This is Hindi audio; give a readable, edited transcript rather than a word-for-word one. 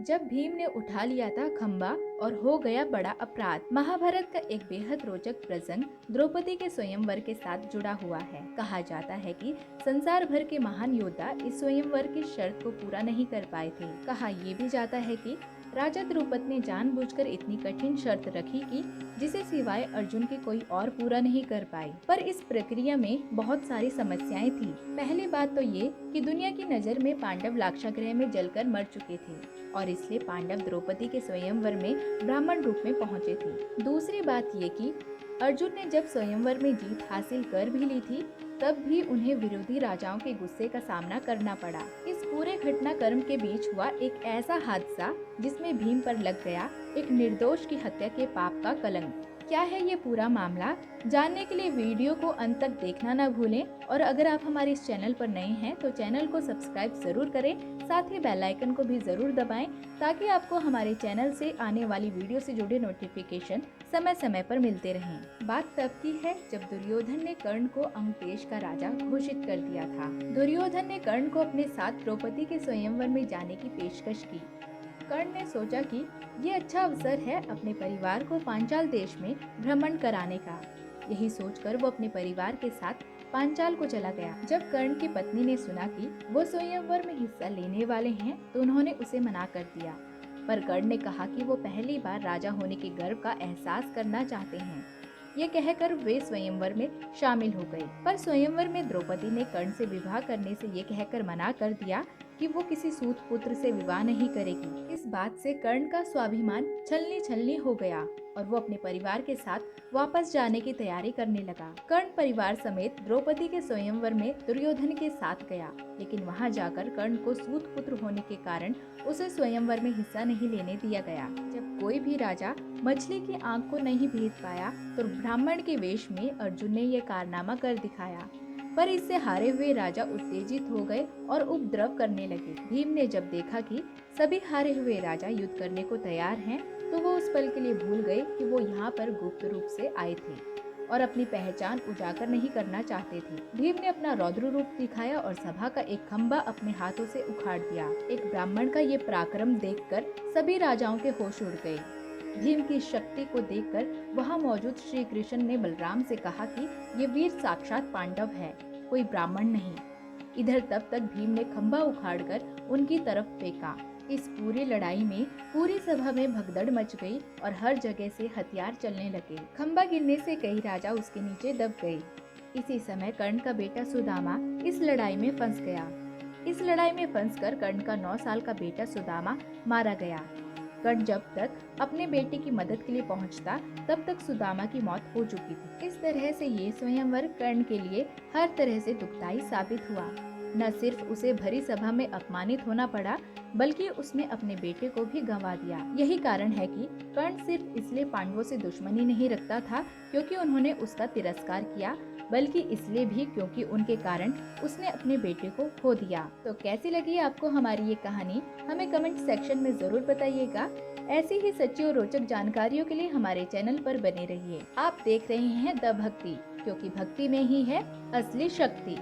जब भीम ने उठा लिया था खंबा और हो गया बड़ा अपराध। महाभारत का एक बेहद रोचक प्रसंग द्रौपदी के स्वयंवर के साथ जुड़ा हुआ है। कहा जाता है कि संसार भर के महान योद्धा इस स्वयंवर की शर्त को पूरा नहीं कर पाए थे। कहा ये भी जाता है कि राजा द्रुपद ने जानबूझकर इतनी कठिन शर्त रखी कि जिसे सिवाय अर्जुन के कोई और पूरा नहीं कर पाए। पर इस प्रक्रिया में बहुत सारी समस्याएं थी। पहली बात तो ये कि दुनिया की नजर में पांडव लाक्षागृह में जलकर मर चुके थे और इसलिए पांडव द्रौपदी के स्वयंवर में ब्राह्मण रूप में पहुंचे थे। दूसरी बात ये कि अर्जुन ने जब स्वयंवर में जीत हासिल कर भी ली थी, तब भी उन्हें विरोधी राजाओं के गुस्से का सामना करना पड़ा। इस पूरे घटनाक्रम के बीच हुआ एक ऐसा हादसा जिसमें भीम पर लग गया एक निर्दोष की हत्या के पाप का कलंक। क्या है ये पूरा मामला? जानने के लिए वीडियो को अंत तक देखना न भूलें और अगर आप हमारे इस चैनल पर नए हैं तो चैनल को सब्सक्राइब जरूर करें, साथ ही बेल आइकन को भी जरूर दबाएं ताकि आपको हमारे चैनल से आने वाली वीडियो से जुड़े नोटिफिकेशन समय समय पर मिलते रहें। बात तब की है जब दुर्योधन ने कर्ण को अंगदेश का राजा घोषित कर दिया था। दुर्योधन ने कर्ण को अपने साथ द्रौपदी के स्वयंवर में जाने की पेशकश की। कर्ण ने सोचा कि ये अच्छा अवसर है अपने परिवार को पांचाल देश में भ्रमण कराने का। यही सोचकर वो अपने परिवार के साथ पांचाल को चला गया। जब कर्ण की पत्नी ने सुना कि वो स्वयंवर में हिस्सा लेने वाले हैं, तो उन्होंने उसे मना कर दिया। पर कर्ण ने कहा कि वो पहली बार राजा होने के गर्व का एहसास करना चाहते हैं। ये कहकर वे स्वयंवर में शामिल हो गए। पर स्वयंवर में द्रौपदी ने कर्ण से विवाह करने से ये कहकर मना कर दिया कि वो किसी सूत पुत्र से विवाह नहीं करेगी। इस बात से कर्ण का स्वाभिमान छलनी छलनी हो गया और वो अपने परिवार के साथ वापस जाने की तैयारी करने लगा। कर्ण परिवार समेत द्रौपदी के स्वयंवर में दुर्योधन के साथ गया, लेकिन वहां जाकर कर्ण को सूत पुत्र होने के कारण उसे स्वयंवर में हिस्सा नहीं लेने दिया गया। जब कोई भी राजा मछली की आंख को नहीं भेद पाया तो ब्राह्मण के वेश में अर्जुन ने ये कारनामा कर दिखाया। पर इससे हारे हुए राजा उत्तेजित हो गए और उपद्रव करने लगे। भीम ने जब देखा कि सभी हारे हुए राजा युद्ध करने को तैयार हैं, तो वो उस पल के लिए भूल गए कि वो यहाँ पर गुप्त रूप से आए थे और अपनी पहचान उजागर नहीं करना चाहते थे। भीम ने अपना रौद्र रूप दिखाया और सभा का एक खंबा अपने हाथों से उखाड़ दिया। एक ब्राह्मण का ये पराक्रम देखकर सभी राजाओं के होश उड़ गए। भीम की शक्ति को देखकर वहां मौजूद श्री कृष्ण ने बलराम से कहा कि ये वीर साक्षात पांडव है, कोई ब्राह्मण नहीं। इधर तब तक भीम ने खंबा उखाड़कर उनकी तरफ फेंका। इस पूरी लड़ाई में पूरी सभा में भगदड़ मच गई और हर जगह से हथियार चलने लगे। खंबा गिरने से कई राजा उसके नीचे दब गए। इसी समय कर्ण का बेटा सुदामा इस लड़ाई में फंस गया। इस लड़ाई में फंसकर कर्ण का 9 साल का बेटा सुदामा मारा गया। कर्ण जब तक अपने बेटे की मदद के लिए पहुंचता, तब तक सुदामा की मौत हो चुकी थी। इस तरह से ये स्वयंवर कर्ण के लिए हर तरह से दुखदायी साबित हुआ। न सिर्फ उसे भरी सभा में अपमानित होना पड़ा, बल्कि उसने अपने बेटे को भी गंवा दिया। यही कारण है कि कर्ण सिर्फ इसलिए पांडवों से दुश्मनी नहीं रखता था क्योंकि उन्होंने उसका तिरस्कार किया, बल्कि इसलिए भी क्योंकि उनके कारण उसने अपने बेटे को खो दिया। तो कैसी लगी आपको हमारी ये कहानी? हमें कमेंट सेक्शन में जरूर बताइएगा। ऐसी ही सच्ची और रोचक जानकारियों के लिए हमारे चैनल पर बने रहिए। आप देख रहे हैं द भक्ति, क्योंकि भक्ति में ही है असली शक्ति।